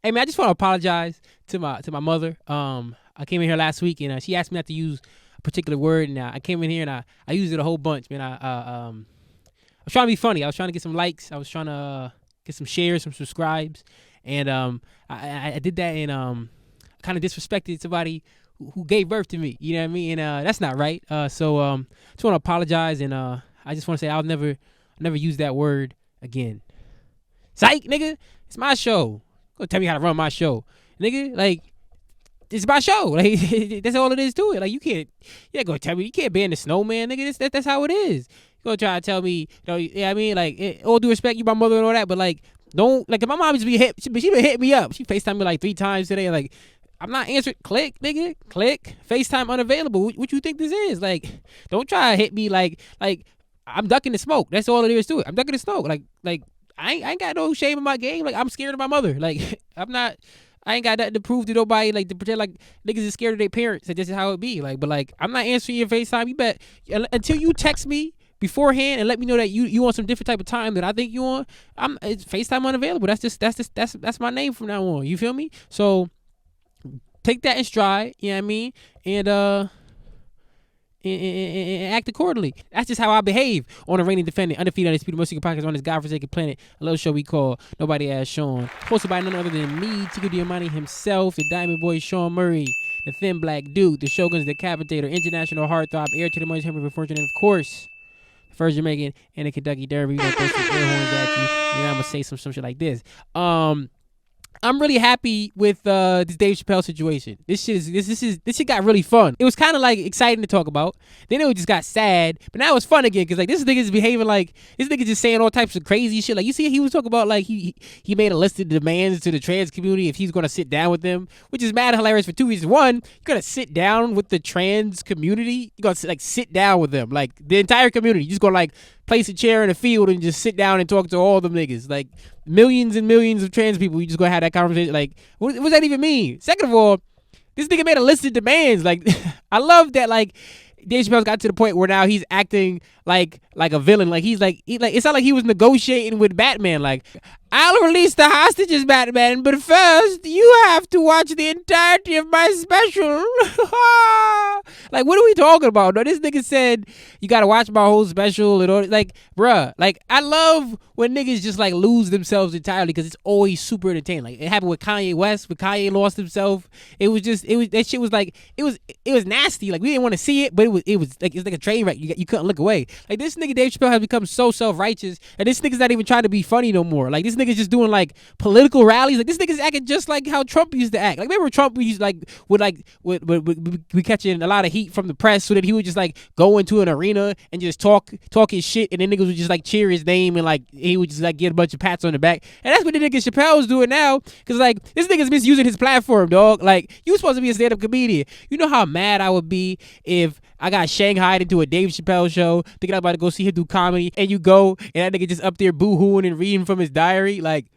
Hey man, I just want to apologize to my mother. I came in here last week and she asked me not to use a particular word, and I came in here and I used it a whole bunch, man. I was trying to be funny. I was trying to get some likes. I was trying to get some shares, some subscribes, and I did that and kind of disrespected somebody who gave birth to me. You know what I mean? And that's not right. So just want to apologize, and I just want to say I'll never use that word again. Psych, nigga. It's my show. Go tell me how to run my show, nigga. Like, it's my show. Like, that's all it is to it. Like, you ain't gonna tell me you can't ban the snowman, nigga. That's how it is. You gonna try to tell me, yeah, I mean, like, all due respect, you my mother and all that, but like, don't, like, if my mom just be hit, she been hitting me up. She FaceTimed me like 3 times today. Like, I'm not answering. Click, nigga. Click. FaceTime unavailable. What you think this is? Like, don't try to hit me like I'm ducking the smoke. That's all it is to it. I'm ducking the smoke. Like I ain't got no shame in my game. Like, I'm scared of my mother. Like, I ain't got nothing to prove to nobody. Like, to pretend like niggas is scared of their parents. And this is how it be. Like, but like, I'm not answering your FaceTime. You bet until you text me beforehand and let me know that you on some different type of time that I think you on. It's FaceTime unavailable. That's my name from now on. You feel me? So take that in stride. You know what I mean? And act accordingly. That's just how I behave on a reigning defendant, undefeated, undisputed, most secret podcast on this godforsaken planet. A little show we call Nobody Asked Shawn. Hosted by none other than me, Chico Diamante himself, the Diamond Boy Shawn Murray, the Thin Black Dude, the Shogun's Decapitator, International Heartthrob, heir to the most Henry Fortune, and of course, the first Jamaican and the Kentucky Derby. You know, throw some air horns at you, and I'm gonna say some shit like this. I'm really happy with this Dave Chappelle situation. This shit got really fun. It was kind of like exciting to talk about. Then it just got sad, but now it's fun again because like this nigga is behaving like this nigga just saying all types of crazy shit. Like, you see, he was talking about like he made a list of demands to the trans community if he's gonna sit down with them, which is mad hilarious for 2 reasons. One, you're gonna sit down with the trans community. You're gonna like sit down with them, like the entire community. You're just gonna like place a chair in a field and just sit down and talk to all them niggas. Like, millions and millions of trans people, you just gonna have that conversation. Like, what does that even mean? Second of all, this nigga made a list of demands. Like, I love that, like, Dave Chappelle's got to the point where now he's acting like a villain. Like, he's like it's not like he was negotiating with Batman. Like, I'll release the hostages, Batman, but first you have to watch the entirety of my special. Like, what are we talking about? No, this nigga said you gotta watch my whole special and all. Like, bruh, like, I love when niggas just like lose themselves entirely because it's always super entertaining. Like, it happened with Kanye West. When Kanye lost himself, that shit was like it was nasty. Like, we didn't want to see it, but it was like a train wreck. You couldn't look away. Like, this nigga Dave Chappelle has become so self-righteous, and this nigga's not even trying to be funny no more. Like, this nigga's just doing like political rallies. Like, this nigga's acting just like how Trump used to act. Like, remember Trump used would be catching a lot of heat from the press, so that he would just like go into an arena and just talk his shit, and then niggas would just like cheer his name, and like he would just like get a bunch of pats on the back. And that's what the nigga Chappelle's doing now, because like this nigga's misusing his platform, dog. Like, you supposed to be a stand-up comedian. You know how mad I would be if I got shanghaied into a Dave Chappelle show, thinking I'm about to go see him do comedy, and you go, and that nigga just up there boo-hooing and reading from his diary. Like,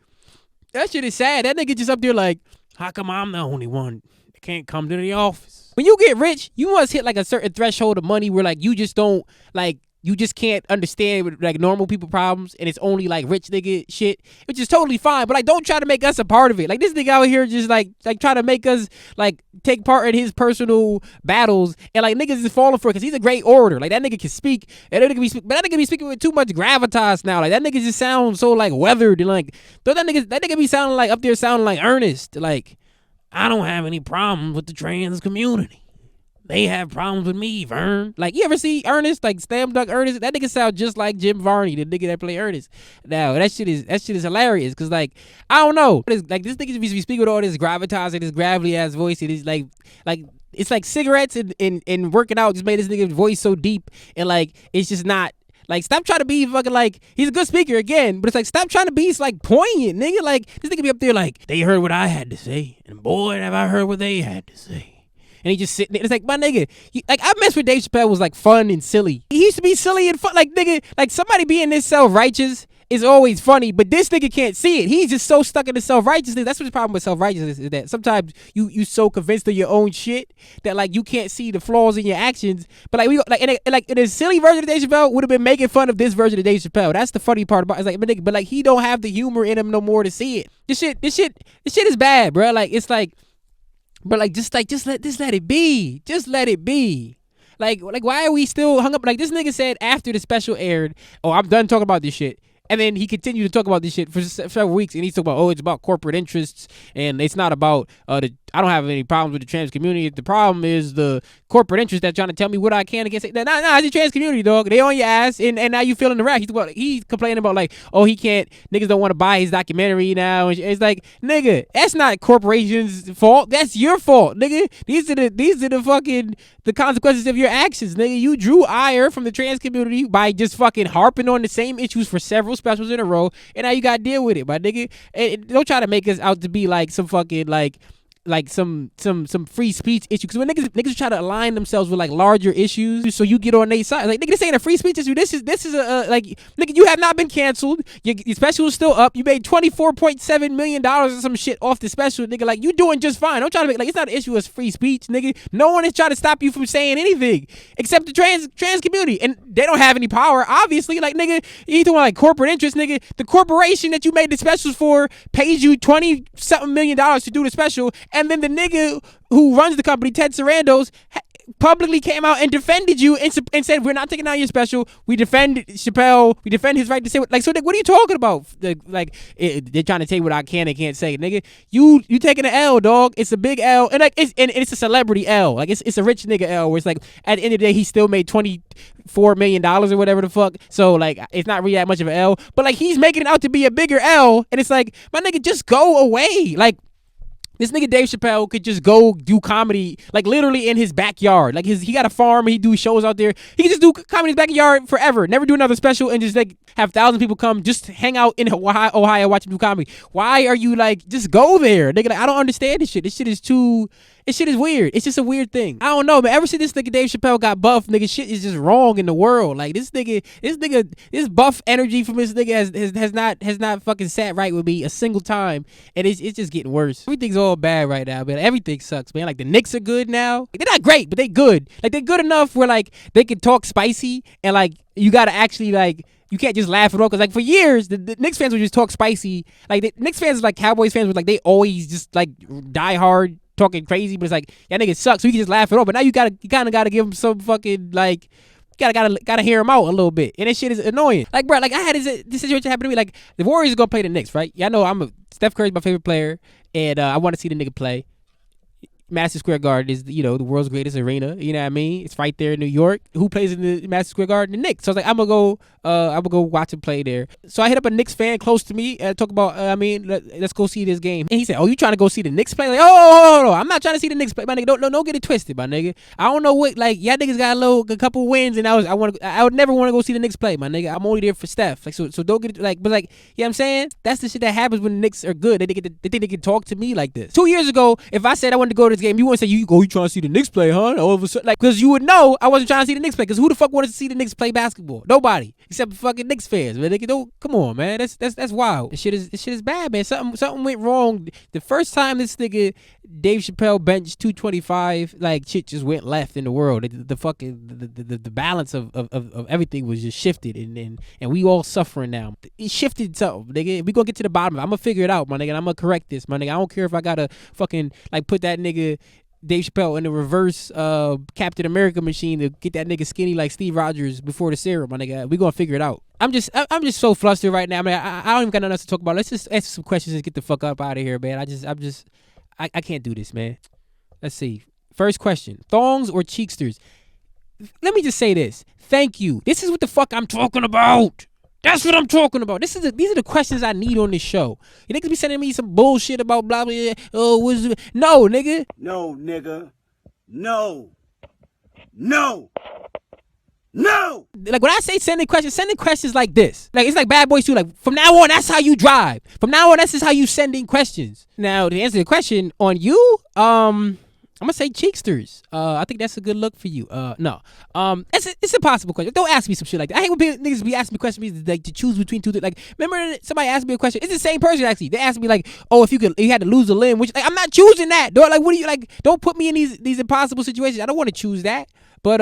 that shit is sad. That nigga just up there like, how come I'm the only one that can't come to the office? When you get rich, you must hit like a certain threshold of money where like you just don't, like, you just can't understand like normal people problems, and it's only like rich nigga shit, which is totally fine. But like, don't try to make us a part of it. Like, this nigga out here just like try to make us like take part in his personal battles, and like niggas is falling for it because he's a great orator. Like, that nigga can speak, and that nigga be speaking with too much gravitas now. Like, that nigga just sounds so like weathered, and like that nigga be sounding like up there sounding like earnest. Like, I don't have any problems with the trans community. They have problems with me, Vern. Like, you ever see Ernest, like Slam Dunk Ernest? That nigga sound just like Jim Varney, the nigga that play Ernest. Now, that shit is hilarious, because like, I don't know. Like, this nigga be speaking with all this gravitas and this gravelly ass voice. It is like it's like cigarettes and working out just made this nigga's voice so deep, and like, it's just not. Like, stop trying to be fucking like, he's a good speaker again, but it's like, stop trying to be like poignant, nigga. Like, this nigga be up there like, they heard what I had to say, and boy, have I heard what they had to say. And he just sitting there. It's like, my nigga, like, I mess with Dave Chappelle was like fun and silly. He used to be silly and fun. Like, nigga, like, somebody being this self-righteous is always funny, but this nigga can't see it. He's just so stuck in the self-righteousness. That's what's the problem with self-righteousness, is that sometimes you so convinced of your own shit that like you can't see the flaws in your actions. But like in a silly version of Dave Chappelle would have been making fun of this version of Dave Chappelle. That's the funny part about it. It's like, but like he don't have the humor in him no more to see it. This shit is bad, bro. Like it's like, but like just let it be. Just let it be. Like why are we still hung up? Like this nigga said after the special aired, "Oh, I'm done talking about this shit." And then he continued to talk about this shit for several weeks, and he's talking about, oh, it's about corporate interests, and it's not about I don't have any problems with the trans community. The problem is the corporate interest that's trying to tell me what I can and can't say. Nah, it's the trans community, dog. They on your ass, and now you feeling the wrath. He's complaining about like, oh, he can't. Niggas don't want to buy his documentary now. And it's like, nigga, that's not corporations' fault. That's your fault, nigga. These are the fucking the consequences of your actions, nigga. You drew ire from the trans community by just fucking harping on the same issues for several specials in a row, and now you gotta deal with it, my nigga. And don't try to make us out to be like some fucking like some free speech issue, because when niggas try to align themselves with like larger issues, so you get on their side. Like, nigga, this ain't a free speech issue. This is a like, nigga, you have not been canceled. Your special is still up. You made $24.7 million or some shit off the special, nigga. Like, you doing just fine. Don't try to make like it's not an issue as free speech, nigga. No one is trying to stop you from saying anything except the trans community, and they don't have any power, obviously. Like, nigga, you talking like corporate interest, nigga. The corporation that you made the specials for pays you $20-something million to do the special. And then the nigga who runs the company, Ted Sarandos, publicly came out and defended you and said, we're not taking down your special. We defend Chappelle. We defend his right to say what. Like, so what are you talking about? Like, they're trying to tell you what I can and can't say, nigga. You taking an L, dog. It's a big L, and like it's a celebrity L. Like it's a rich nigga L, where it's like at the end of the day he still made $24 million or whatever the fuck. So like it's not really that much of an L, but like he's making it out to be a bigger L, and it's like, my nigga, just go away. Like, this nigga Dave Chappelle could just go do comedy, like literally in his backyard. Like he got a farm, he do shows out there. He can just do comedy in his backyard forever. Never do another special, and just like have thousands of people come just hang out in Ohio watch him do comedy. Why are you like, just go there, nigga? Like, I don't understand this shit. This shit is weird. It's just a weird thing. I don't know, but ever since this nigga Dave Chappelle got buff, nigga, shit is just wrong in the world. Like this buff energy from this nigga has not fucking sat right with me a single time, and it's just getting worse. Everything's all bad right now, man. Everything sucks, man. Like the Knicks are good now. They're not great, but they good. Like they're good enough where like they can talk spicy, and like you gotta actually like, you can't just laugh it off, because like for years the Knicks fans would just talk spicy. Like the Knicks fans, like Cowboys fans, were like, they always just like die hard talking crazy, but it's like, that nigga sucks, so you can just laugh it off. But now you kind of gotta give him some fucking like, gotta hear him out a little bit, and that shit is annoying. Like, bro, like I had this situation happen to me. Like the Warriors are gonna play the Knicks, right? Yeah, I know Steph Curry's my favorite player, and I want to see the nigga play. Madison Square Garden is, the world's greatest arena. You know what I mean? It's right there in New York. Who plays in the Madison Square Garden? The Knicks. So I was like, I'm gonna go watch him play there. So I hit up a Knicks fan close to me and talk about, let's go see this game. And he said, oh, you trying to go see the Knicks play? Like, oh, I'm not trying to see the Knicks play, my nigga. Don't get it twisted, my nigga. I don't know what, like, y'all niggas got a couple wins, and I would never want to go see the Knicks play, my nigga. I'm only there for Steph. Like, so don't get it, like, but like, you know what I'm saying? That's the shit that happens when the Knicks are good. They think they can talk to me like this. 2 years ago, if I said I wanted to go to this game, you wouldn't say, you trying to see the Knicks play, huh? All of a sudden, like, because you would know I wasn't trying to see the Knicks play, because who the fuck wanted to see the Knicks play basketball? Nobody, except fucking Knicks fans, man. Come on, man. That's wild. This shit is bad, man. Something went wrong. The first time this nigga Dave Chappelle benched 225, like, shit just went left in the world. The balance of everything was just shifted, and we all suffering now. It shifted something, nigga. We gonna get to the bottom of it. I'm gonna figure it out, my nigga, and I'm gonna correct this, my nigga. I don't care if I gotta fucking like put that nigga Dave Chappelle in the reverse Captain America machine to get that nigga skinny like Steve Rogers before the serum, my nigga. We gonna figure it out. I'm just so flustered right now. I mean, I don't even got nothing else to talk about. Let's just answer some questions and get the fuck up out of here, man. I can't do this, man. Let's see. First question: thongs or cheeksters? Let me just say this. Thank you. This is what the fuck I'm talking about. That's what I'm talking about. These are the questions I need on this show. You niggas be sending me some bullshit about blah blah. Oh, no, nigga. No, nigga. No. No. No. Like when I say sending questions like this. Like it's like Bad Boys 2. Like from now on, that's how you drive. From now on, that's just how you sending questions. Now to answer the question on you, I I'm gonna say cheeksters. I think that's a good look for you. No. It's a possible question. Don't ask me some shit like that. I hate when niggas be asking me questions like to choose between two. Like, remember somebody asked me a question. It's the same person actually. They asked me like, oh, if you had to lose a limb, which like, I'm not choosing that. Dog. Like, what do you like? Don't put me in these impossible situations. I don't want to choose that. But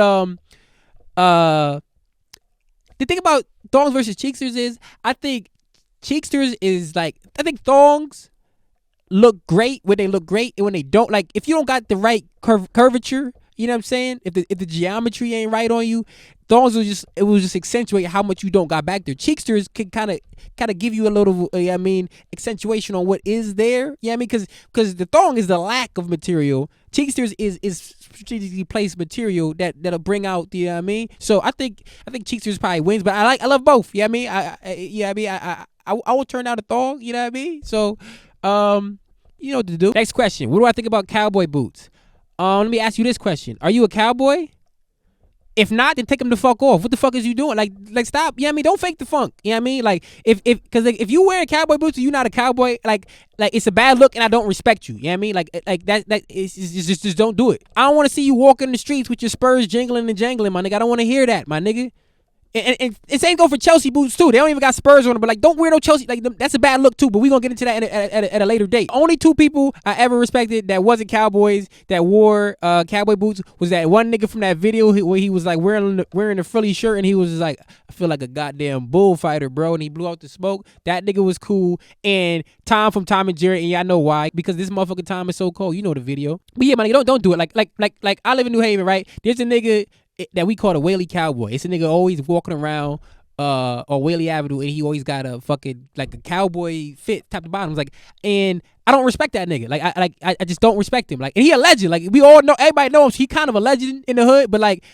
the thing about thongs versus cheeksters is, I think cheeksters is like, I think thongs look great when they look great, and when they don't, like if you don't got the right curvature, you know what I'm saying? If the geometry ain't right on you, thongs will just accentuate how much you don't got back there. Cheeksters can kind of give you a little, accentuation on what is there. You know what I mean? Because the thong is the lack of material. Cheeksters is strategically placed material that'll bring out the, you know what I mean? So I think cheeksters probably wins, but I love both. You know what I mean? I will turn out a thong. You know what I mean? So. You know what to do. Next question. What do I think about cowboy boots? Let me ask you this question. Are you a cowboy? If not, then take them the fuck off. What the fuck is you doing? Like stop. You know what I mean? Don't fake the funk. You know what I mean? Like because if you wear cowboy boots and you're not a cowboy, like it's a bad look and I don't respect you. You know what I mean? Like that is just don't do it. I don't want to see you walking the streets with your spurs jingling and jangling, my nigga. I don't want to hear that, my nigga. And it same go for Chelsea boots too. They don't even got spurs on them, but like don't wear no Chelsea. Like that's a bad look too. But we gonna get into that at a later date. Only two people I ever respected that wasn't cowboys that wore cowboy boots was that one nigga from that video where he was like wearing a frilly shirt and he was just like, I feel like a goddamn bullfighter, bro. And he blew out the smoke. That nigga was cool. And Tom from Tom and Jerry, and y'all know why, because this motherfucking Tom is so cold. You know the video. But yeah, man, don't do it. Like I live in New Haven, right? There's a nigga that we call a Whaley cowboy. It's a nigga always walking around on Whaley Avenue, and he always got a fucking like a cowboy fit top to bottom. Like, and I don't respect that nigga. Like I just don't respect him. Like, and he a legend. Like we all know, everybody knows he kind of a legend in the hood. But like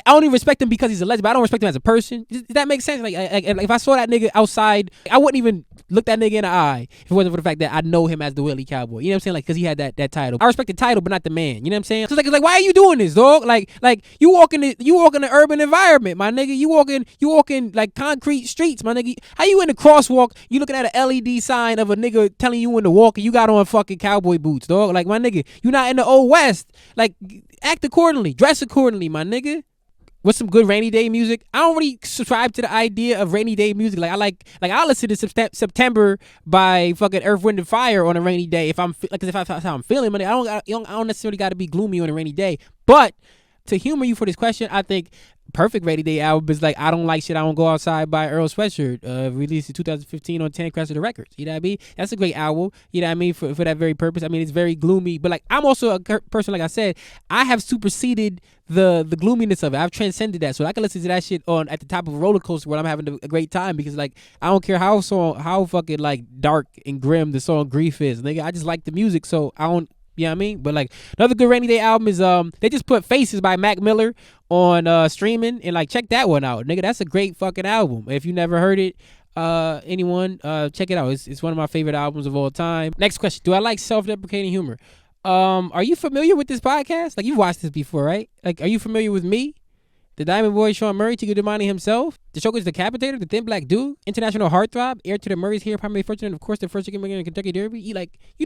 I don't even respect him because he's a legend, but I don't respect him as a person. Does that make sense? Like if I saw that nigga outside, I wouldn't even look that nigga in the eye if it wasn't for the fact that I know him as the Willie Cowboy. You know what I'm saying? Like, because he had that title. I respect the title, but not the man. You know what I'm saying? Cause like, why are you doing this, dog? Like you walk in the urban environment, my nigga. You walking like concrete streets, my nigga. How you in the crosswalk? You looking at an LED sign of a nigga telling you when to walk, and you got on fucking cowboy boots, dog. Like, my nigga, you not in the old west. Like, act accordingly, dress accordingly, my nigga. What's some good rainy day music? I don't really subscribe to the idea of rainy day music. Like I'll listen to September by fucking Earth, Wind and Fire on a rainy day if I'm how I'm feeling. But I don't necessarily got to be gloomy on a rainy day. But to humor you for this question, I think perfect rainy day album is like I Don't Like Shit, I Don't Go Outside by Earl Sweatshirt, released in 2015 on 10 Crest of the Records. You know what I mean? That's a great album. You know what I mean? For that very purpose. I mean, it's very gloomy, but like I'm also a person, like I said, I have superseded the gloominess of it. I've transcended that, so I can listen to that shit on at the top of a roller coaster when I'm having a great time, because like I don't care how fucking like dark and grim the song Grief is, nigga. I just like the music, so I don't. You know what I mean? But like another good rainy day album is they just put Faces by Mac Miller on streaming, and like check that one out, nigga. That's a great fucking album. If you never heard it, anyone check it out. It's one of my favorite albums of all time. Next question: do I like self-deprecating humor? Are you familiar with this podcast? Like, you've watched this before, right? Like, are you familiar with me? The Diamond Boy, Shawn Murray, Chico Demani himself, the Shogun's Decapitator, the Thin Black Dude, International Heartthrob, heir to the Murrays here, primarily fortunate, of course, the first chicken in the Kentucky Derby. You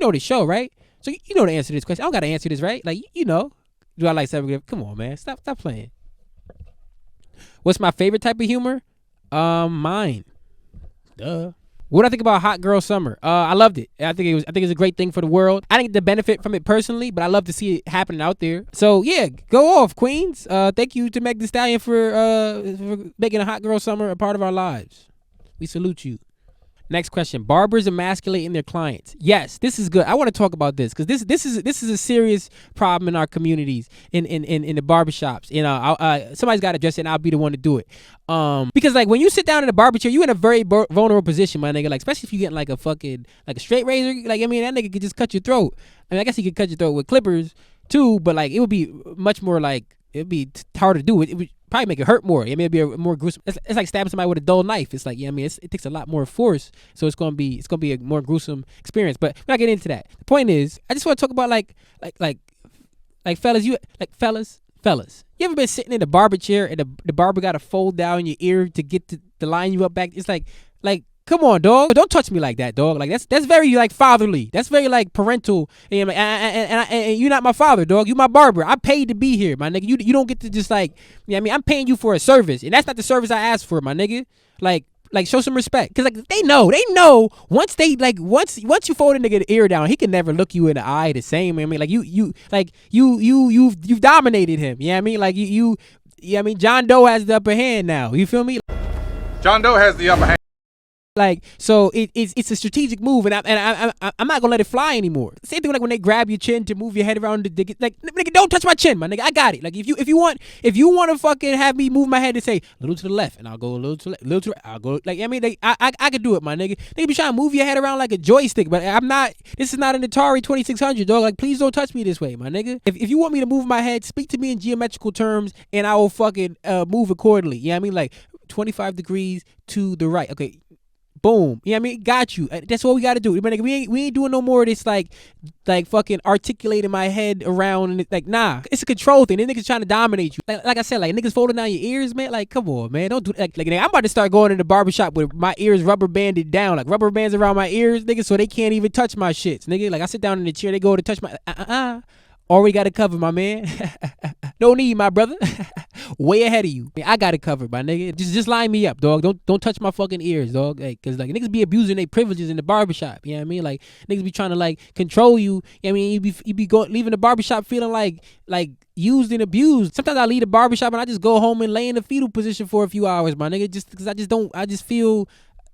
know the show, right? So you know the answer to this question. I don't got to answer this, right? Like, you know. Do I like self-deprecating? Come on, man. Stop playing. What's my favorite type of humor? Mine. Duh. What do I think about Hot Girl Summer? I loved it. I think it's a great thing for the world. I didn't get the benefit from it personally, but I love to see it happening out there. So yeah, go off, Queens. Thank you to Meg Thee Stallion for making a Hot Girl Summer a part of our lives. We salute you. Next question: barbers emasculating their clients. Yes, this is good. I want to talk about this because this is a serious problem in our communities, in the barbershops. You know, somebody's got to address it, and I'll be the one to do it. Because like when you sit down in a barber chair, you in a very vulnerable position, my nigga. Like, especially if you getting like a fucking like a straight razor. Like, I mean, that nigga could just cut your throat. I mean, I guess he could cut your throat with clippers too, but like it would be much more like it'd be hard to do. It would probably make it hurt more. I mean, it'd be a more gruesome. It's like stabbing somebody with a dull knife. It's like, yeah, I mean, it takes a lot more force, so it's gonna be a more gruesome experience. But we're not getting into that. The point is, I just want to talk about like fellas, fellas. You ever been sitting in the barber chair and the barber got to fold down your ear to get to line you up back? It's like come on, dog. Don't touch me like that, dog. Like that's very like fatherly. That's very like parental. And you're not my father, dog. You my barber. I paid to be here, my nigga. You don't get to just like, you know what I mean? I'm paying you for a service, and that's not the service I asked for, my nigga. Like show some respect, cause like they know once you fold a nigga the ear down, he can never look you in the eye the same. I mean, like you've dominated him. You know what I mean? Like you know what I mean? John Doe has the upper hand now. You feel me? John Doe has the upper hand. Like, so it's a strategic move, and I'm not gonna let it fly anymore. Same thing like when they grab your chin to move your head around like, nigga, don't touch my chin, my nigga. I got it. Like if you want to fucking have me move my head and say a little to the left, and I'll go a little to the right, I'll go like, I mean, I could do it, my nigga. They be trying to move your head around like a joystick, but I'm not. This is not an Atari 2600, dog. Like, please don't touch me this way, my nigga. If you want me to move my head, speak to me in geometrical terms, and I will fucking move accordingly. You know what I mean? Like 25 degrees to the right. Okay. Boom. You know what I mean? Got you. That's what we got to do. We ain't doing no more of this like fucking articulating my head around. And like, nah. It's a control thing. These niggas trying to dominate you. Like I said, like niggas folding down your ears, man. Like, come on, man. Don't do like I'm about to start going in the barbershop with my ears rubber banded down. Like rubber bands around my ears, nigga, so they can't even touch my shits, nigga. Like I sit down in the chair, they go to touch my already got it covered, my man. No need, my brother. Way ahead of you. I got it covered, my nigga. Just line me up, dog. Don't touch my fucking ears, dog. Like, cause like niggas be abusing their privileges in the barbershop. You know what I mean? Like niggas be trying to like control you. You know what I mean? You be leaving the barbershop feeling like used and abused. Sometimes I leave the barbershop and I just go home and lay in the fetal position for a few hours, my nigga. Just cause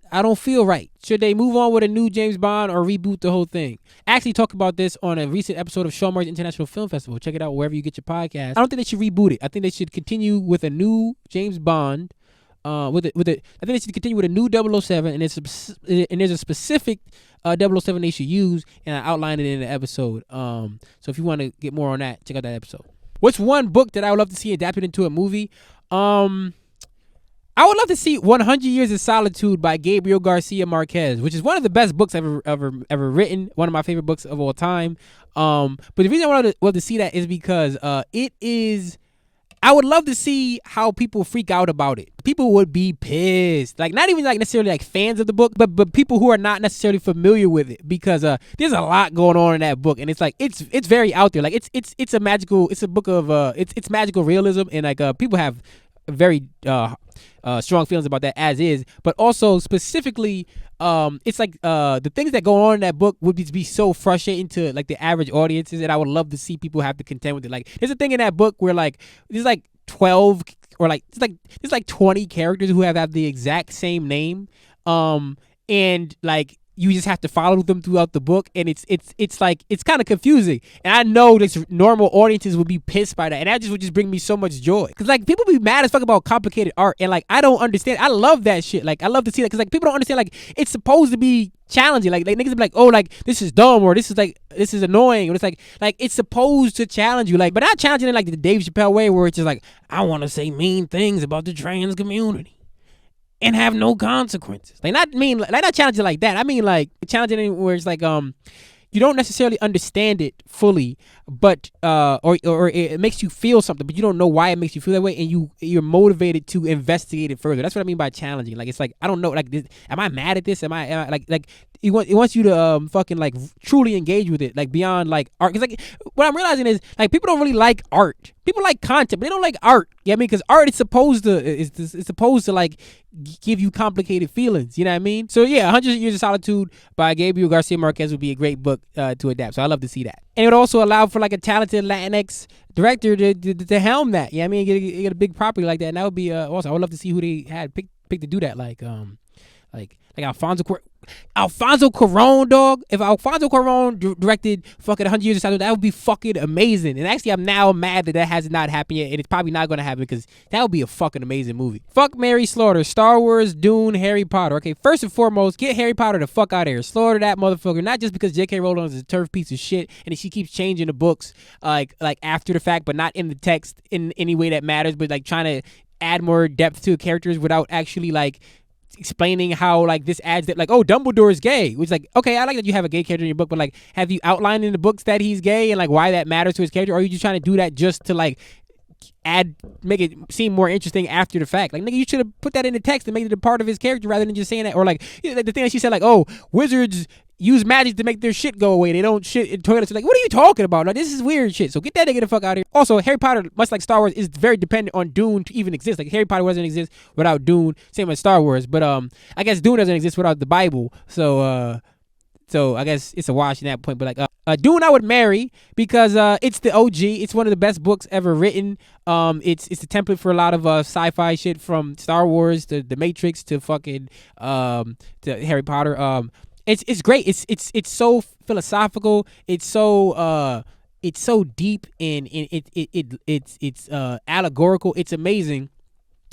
I don't feel right. Should they move on with a new James Bond or reboot the whole thing? I actually talked about this on a recent episode of Shawn International Film Festival. Check it out wherever you get your podcast. I don't think they should reboot it. I think they should continue with a new James Bond. I think they should continue with a new 007, and there's a specific 007 they should use, and I outlined it in the episode. So if you want to get more on that, check out that episode. What's one book that I would love to see adapted into a movie? I would love to see 100 Years of Solitude by Gabriel Garcia Marquez, which is one of the best books ever written. One of my favorite books of all time. But the reason I would love to see that is because it is. I would love to see how people freak out about it. People would be pissed. Like not even like necessarily like fans of the book, but people who are not necessarily familiar with it, because there's a lot going on in that book, and it's like it's very out there. Like it's a book of it's magical realism, and like people have very strong feelings about that as is, but also specifically it's like the things that go on in that book would be so frustrating to like the average audiences, and I would love to see people have to contend with it. Like there's a thing in that book where like there's like 12 or like there's like 20 characters who have the exact same name, and like you just have to follow them throughout the book, and it's like it's kind of confusing. And I know this normal audiences would be pissed by that, and that would just bring me so much joy. Cause like people be mad as fuck about complicated art, and like I don't understand. I love that shit. Like I love to see that, cause like people don't understand. Like it's supposed to be challenging. Like niggas be like, oh, like this is dumb, or this is annoying, or it's like it's supposed to challenge you. Like, but not challenging in like the Dave Chappelle way, where it's just like I want to say mean things about the trans community and have no consequences. Like not challenging like that. I mean like challenging where it's like you don't necessarily understand it fully, but or it makes you feel something, but you don't know why it makes you feel that way, and you're motivated to investigate it further. That's what I mean by challenging. Like it's like I don't know, like am I mad at this? Am I like it wants you to fucking like truly engage with it, like beyond like art. Cause like what I'm realizing is like people don't really like art. People like content, but they don't like art. You know what I mean? Because art is supposed to like give you complicated feelings. You know what I mean? So yeah, 100 Years of Solitude by Gabriel Garcia Marquez would be a great book to adapt. So I love to see that, and it would also allow for like a talented Latinx director to helm that. You know what I mean? Get a big property like that, and that would be awesome. I would love to see who they had picked to do that. Like Alfonso Cuarón, dog. If Alfonso Cuarón directed fucking 100 Years of Solitude, that would be fucking amazing. And actually, I'm now mad that has not happened yet, and it's probably not going to happen because that would be a fucking amazing movie. Fuck Mary Slaughter, Star Wars, Dune, Harry Potter. Okay, first and foremost, get Harry Potter the fuck out of here. Slaughter that motherfucker. Not just because J.K. Rowling is a turf piece of shit, and she keeps changing the books like after the fact, but not in the text in any way that matters, but like trying to add more depth to characters without actually like explaining how like this adds that like, oh, Dumbledore is gay, which like, okay, I like that you have a gay character in your book, but like have you outlined in the books that he's gay and like why that matters to his character, or are you just trying to do that just to like make it seem more interesting after the fact. Like, nigga, you should have put that in the text and made it a part of his character rather than just saying that. Or like the thing that she said, like, oh, wizards use magic to make their shit go away. They don't shit in toilets. Like, what are you talking about? Like, this is weird shit. So get that nigga the fuck out of here. Also, Harry Potter, much like Star Wars, is very dependent on Dune to even exist. Like, Harry Potter doesn't exist without Dune. Same with Star Wars. But I guess Dune doesn't exist without the Bible. So I guess it's a wash in that point. But like Dune, I would marry because it's the OG. It's one of the best books ever written. It's the template for a lot of sci-fi shit, from Star Wars to The Matrix to fucking to Harry Potter. It's great. It's so philosophical. It's so deep, and it's allegorical. It's amazing.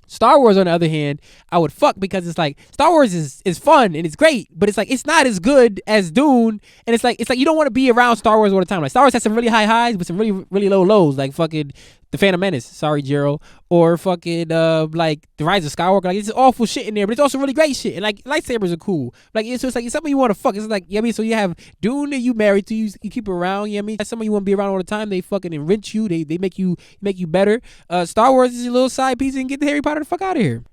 Star Wars, on the other hand, I would fuck because it's like Star Wars is fun and it's great, but it's like it's not as good as Dune, and it's like you don't want to be around Star Wars all the time. Like, Star Wars has some really high highs but some really really low lows, like fucking The Phantom Menace, sorry Gerald, or fucking like The Rise of Skywalker. Like, it's awful shit in there, but it's also really great shit, and like lightsabers are cool. Like, so it's like it's something you want to fuck. It's like, you know what I mean? So you have Dune that you married to, you keep around, you know what I mean? That's someone you want to be around all the time. They fucking enrich you, they make you better. Star Wars is a little side piece, and get the Harry Potter the fuck out of here.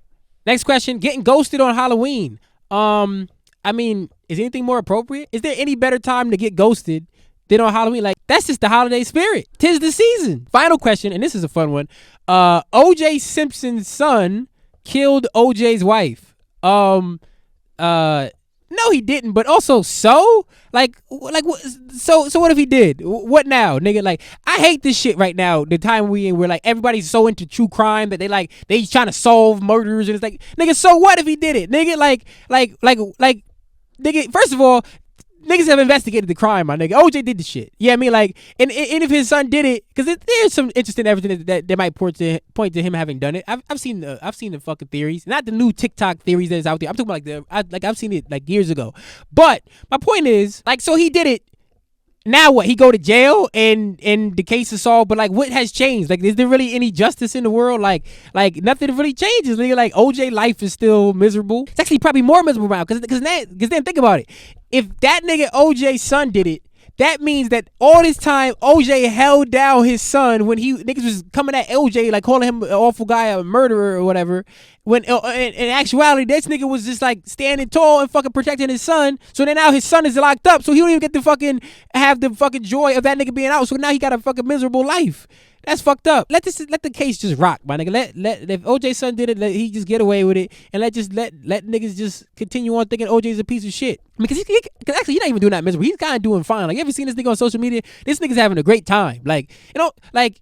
Next question: getting ghosted on Halloween. I mean, is anything more appropriate? Is there any better time to get ghosted than on Halloween? Like, that's just the holiday spirit. 'Tis the season. Final question, and this is a fun one. O.J. Simpson's son killed O.J.'s wife. No, he didn't. But also, so what if he did? What now, nigga? Like, I hate this shit right now. The time we in, where like everybody's so into true crime that they trying to solve murders, and it's like, nigga, so what if he did it, nigga? Like, nigga. First of all, niggas have investigated the crime, my nigga. OJ did the shit. Yeah, I mean, like, and if his son did it, because there's some interesting evidence that might point to him having done it. I've seen the fucking theories, not the new TikTok theories that's out there. I'm talking about I've seen it like years ago. But my point is, like, so he did it. Now what? He go to jail and the case is solved. But like, what has changed? Like, is there really any justice in the world? Like nothing really changes. Nigga, like, OJ life is still miserable. It's actually probably more miserable now because then think about it. If that nigga OJ's son did it, that means that all this time OJ held down his son when niggas was coming at OJ, like calling him an awful guy, a murderer or whatever. When in actuality, this nigga was just like standing tall and fucking protecting his son. So then now his son is locked up, so he don't even get to fucking have the fucking joy of that nigga being out. So now he got a fucking miserable life. That's fucked up. Let the case just rock, my nigga. Let if OJ's son did it, let he just get away with it, and let niggas just continue on thinking OJ's a piece of shit. I mean, because actually he's not even doing that miserable. He's kind of doing fine. Like, you ever seen this nigga on social media? This nigga's having a great time. Like, you know, like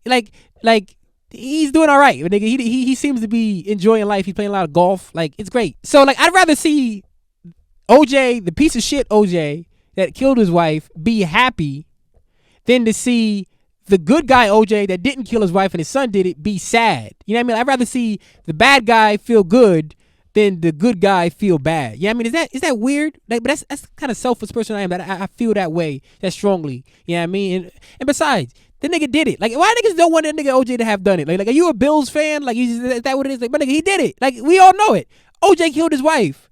he's doing all right. Nigga, he seems to be enjoying life. He's playing a lot of golf. Like, it's great. So like, I'd rather see OJ, the piece of shit OJ that killed his wife, be happy than to see the good guy OJ that didn't kill his wife and his son did it be sad. You know what I mean? I'd rather see the bad guy feel good than the good guy feel bad. You know what I mean? Is that weird? Like, but that's the kind of selfish person I am, that I feel that way that strongly. You know what I mean? And besides, the nigga did it. Like, why niggas don't want that nigga OJ to have done it? Like, are you a Bills fan? Like, is that what it is? Like, my nigga, he did it. Like, we all know it. OJ killed his wife.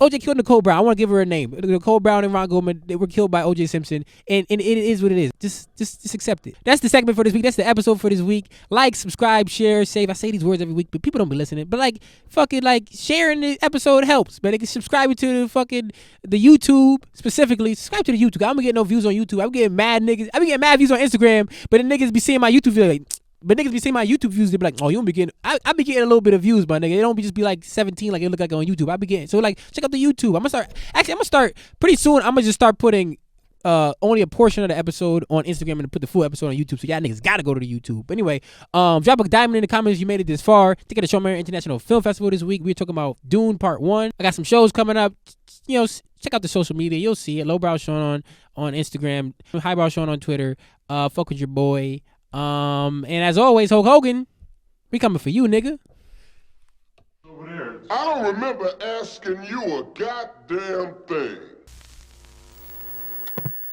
OJ killed Nicole Brown. I want to give her a name. Nicole Brown and Ron Goldman, they were killed by OJ Simpson, and it is what it is. Just accept it. That's the segment for this week. That's the episode for this week. Like, subscribe, share, save. I say these words every week, but people don't be listening. But like, fucking, like, sharing the episode helps, man. They can subscribe to the YouTube specifically. Subscribe to the YouTube. I'm gonna get no views on YouTube. I'm getting mad niggas. I'm getting mad views on Instagram, but the niggas be seeing my YouTube video. Like, but niggas be seeing my YouTube views, they be like, oh, you don't be getting, I be getting a little bit of views, my nigga. They don't just be like 17 like it look like on YouTube. I be getting, so like, check out the YouTube. I'm gonna start pretty soon. I'm gonna just start putting only a portion of the episode on Instagram and put the full episode on YouTube. So y'all niggas gotta go to the YouTube. But anyway, drop a diamond in the comments if you made it this far. Ticket to Shawn International Film Festival this week. We're talking about Dune Part 1. I got some shows coming up. You know, check out the social media. You'll see it. Lowbrow Shawn on Instagram. Highbrow Shawn on Twitter. Fuck with your boy. And as always, Hulk Hogan, we coming for you, nigga. I don't remember asking you a goddamn thing.